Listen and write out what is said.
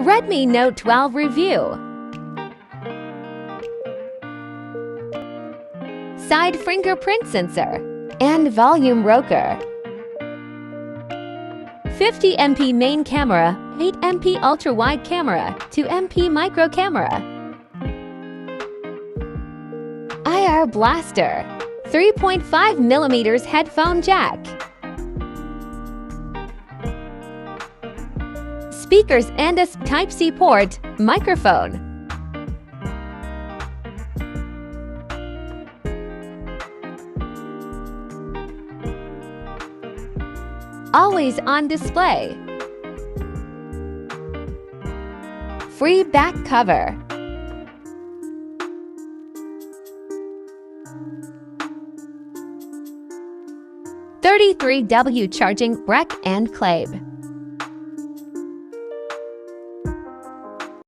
Redmi Note 12 review. Side fingerprint sensor and volume rocker. 50MP main camera, 8MP ultra-wide camera, 2MP micro camera. IR blaster, 3.5mm headphone jack. Speakers and a Type-C port, microphone. Always on display. Free back cover. 33W charging rack and clave.